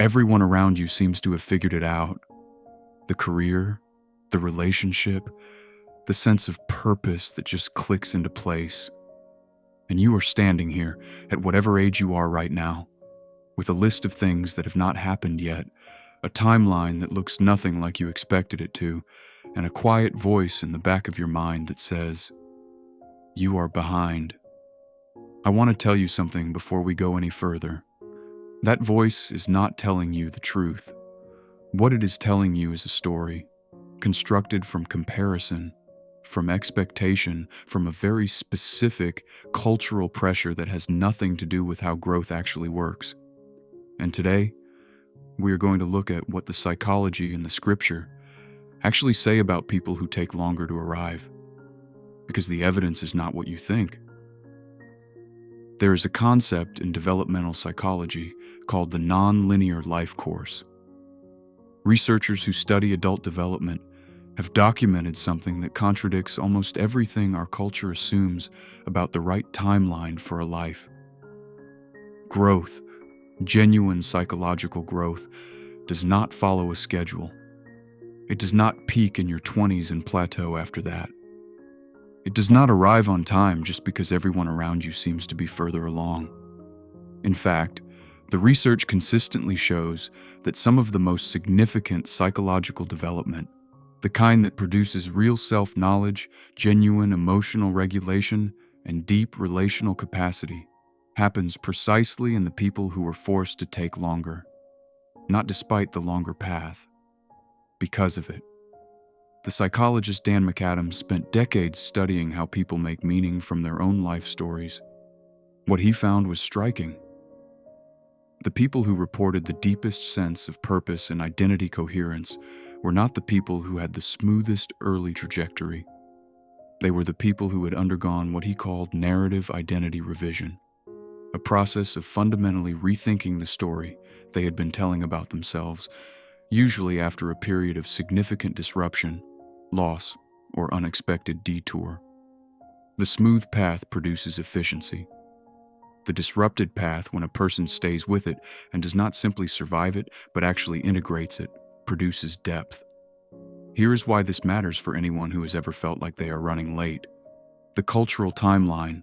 Everyone around you seems to have figured it out. The career, the relationship, the sense of purpose that just clicks into place. And you are standing here, at whatever age you are right now, with a list of things that have not happened yet, a timeline that looks nothing like you expected it to, and a quiet voice in the back of your mind that says, "You are behind." I want to tell you something before we go any further. That voice is not telling you the truth. What it is telling you is a story, constructed from comparison, from expectation, from a very specific cultural pressure that has nothing to do with how growth actually works. And today, we are going to look at what the psychology and the scripture actually say about people who take longer to arrive, because the evidence is not what you think. There is a concept in developmental psychology called the non-linear life course. Researchers who study adult development have documented something that contradicts almost everything our culture assumes about the right timeline for a life. Growth, genuine psychological growth, does not follow a schedule. It does not peak in your 20s and plateau after that. It does not arrive on time just because everyone around you seems to be further along. In fact, the research consistently shows that some of the most significant psychological development, the kind that produces real self-knowledge, genuine emotional regulation, and deep relational capacity, happens precisely in the people who are forced to take longer, not despite the longer path, because of it. The psychologist Dan McAdams spent decades studying how people make meaning from their own life stories. What he found was striking. The people who reported the deepest sense of purpose and identity coherence were not the people who had the smoothest early trajectory. They were the people who had undergone what he called narrative identity revision, a process of fundamentally rethinking the story they had been telling about themselves, usually after a period of significant disruption, loss, or unexpected detour. The smooth path produces efficiency. The disrupted path, when a person stays with it and does not simply survive it, but actually integrates it, produces depth. Here is why this matters for anyone who has ever felt like they are running late. The cultural timeline,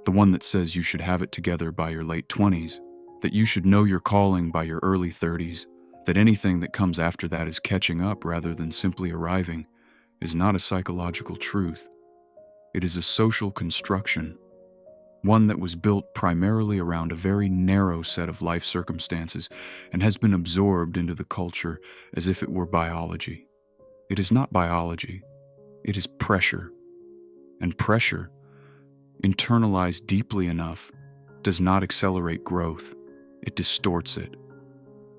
the one that says you should have it together by your late 20s, that you should know your calling by your early 30s, that anything that comes after that is catching up rather than simply arriving, is not a psychological truth. It is a social construction, one that was built primarily around a very narrow set of life circumstances and has been absorbed into the culture as if it were biology. It is not biology, it is pressure. And pressure, internalized deeply enough, does not accelerate growth, it distorts it.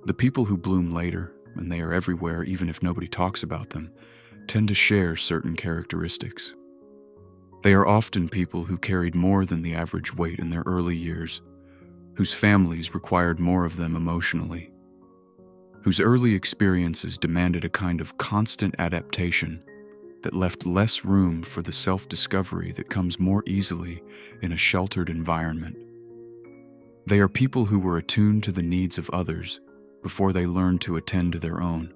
The people who bloom later, and they are everywhere even if nobody talks about them, tend to share certain characteristics. They are often people who carried more than the average weight in their early years, whose families required more of them emotionally, whose early experiences demanded a kind of constant adaptation that left less room for the self-discovery that comes more easily in a sheltered environment. They are people who were attuned to the needs of others before they learned to attend to their own,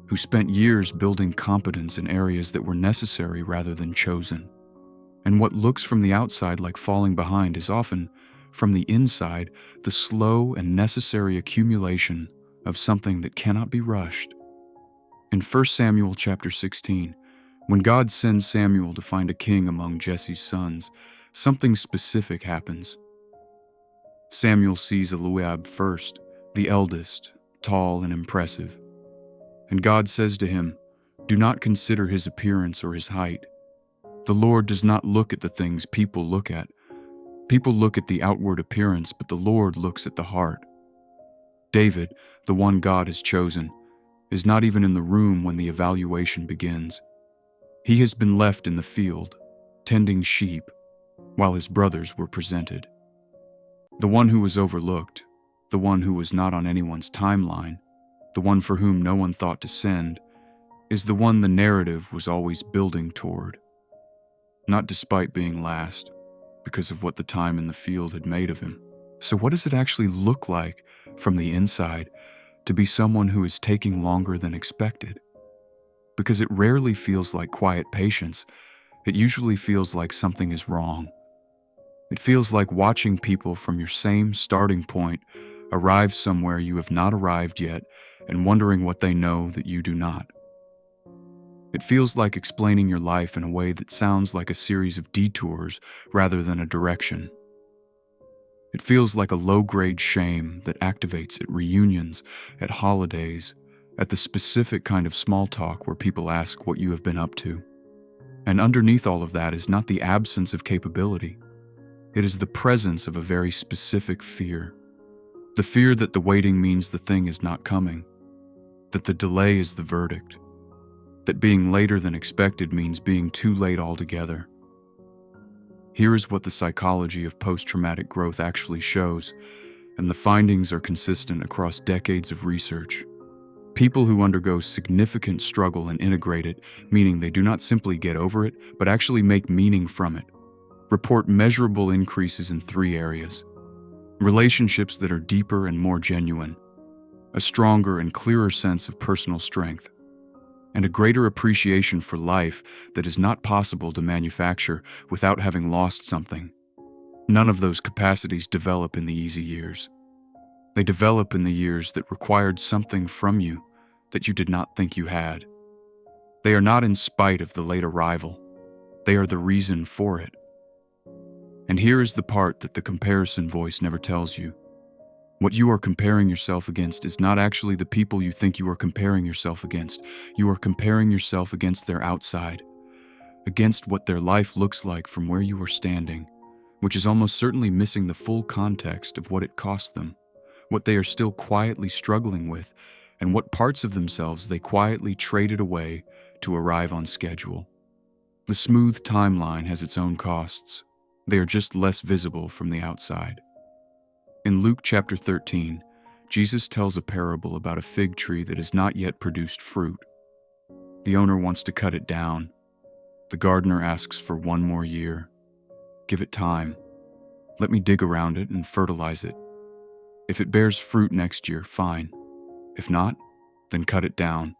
who spent years building competence in areas that were necessary rather than chosen. And what looks from the outside like falling behind is often, from the inside, the slow and necessary accumulation of something that cannot be rushed. In 1 Samuel chapter 16, when God sends Samuel to find a king among Jesse's sons, something specific happens. Samuel sees Eliab first, the eldest, tall and impressive. And God says to him, "Do not consider his appearance or his height. The Lord does not look at the things people look at. People look at the outward appearance, but the Lord looks at the heart." David, the one God has chosen, is not even in the room when the evaluation begins. He has been left in the field, tending sheep, while his brothers were presented. The one who was overlooked, the one who was not on anyone's timeline, the one for whom no one thought to send, is the one the narrative was always building toward. Not despite being last, because of what the time in the field had made of him, So, what does it actually look like from the inside to be someone who is taking longer than expected? Because it rarely feels like quiet patience, it usually feels like something is wrong. It feels like watching people from your same starting point arrive somewhere you have not arrived yet and wondering what they know that you do not. It feels like explaining your life in a way that sounds like a series of detours rather than a direction. It feels like a low-grade shame that activates at reunions, at holidays, at the specific kind of small talk where people ask what you have been up to. And underneath all of that is not the absence of capability. It is the presence of a very specific fear. The fear that the waiting means the thing is not coming, that the delay is the verdict, that being later than expected means being too late altogether. Here is what the psychology of post-traumatic growth actually shows, and the findings are consistent across decades of research. People who undergo significant struggle and integrate it, meaning they do not simply get over it, but actually make meaning from it, report measurable increases in 3 areas. Relationships that are deeper and more genuine, a stronger and clearer sense of personal strength, and a greater appreciation for life that is not possible to manufacture without having lost something. None of those capacities develop in the easy years. They develop in the years that required something from you that you did not think you had. They are not in spite of the late arrival. They are the reason for it. And here is the part that the comparison voice never tells you. What you are comparing yourself against is not actually the people you think you are comparing yourself against. You are comparing yourself against their outside, against what their life looks like from where you are standing, which is almost certainly missing the full context of what it cost them, what they are still quietly struggling with, and what parts of themselves they quietly traded away to arrive on schedule. The smooth timeline has its own costs. They are just less visible from the outside. In Luke chapter 13, Jesus tells a parable about a fig tree that has not yet produced fruit. The owner wants to cut it down. The gardener asks for 1 more year. Give it time. Let me dig around it and fertilize it. If it bears fruit next year, fine. If not, then cut it down.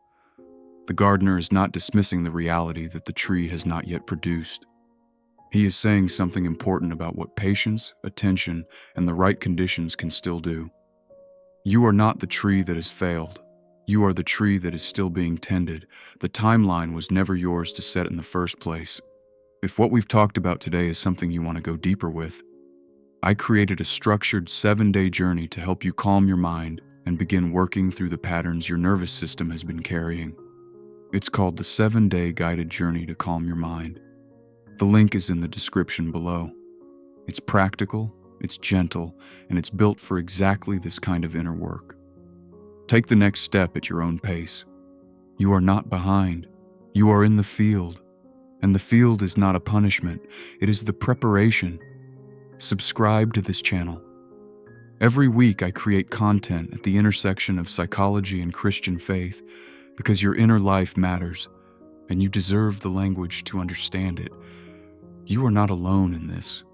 The gardener is not dismissing the reality that the tree has not yet produced. He is saying something important about what patience, attention, and the right conditions can still do. You are not the tree that has failed. You are the tree that is still being tended. The timeline was never yours to set in the first place. If what we've talked about today is something you want to go deeper with, I created a structured 7-day journey to help you calm your mind and begin working through the patterns your nervous system has been carrying. It's called the 7-Day Guided Journey to Calm Your Mind. The link is in the description below. It's practical, it's gentle, and it's built for exactly this kind of inner work. Take the next step at your own pace. You are not behind. You are in the field. And the field is not a punishment. It is the preparation. Subscribe to this channel. Every week I create content at the intersection of psychology and Christian faith because your inner life matters, and you deserve the language to understand it. You are not alone in this.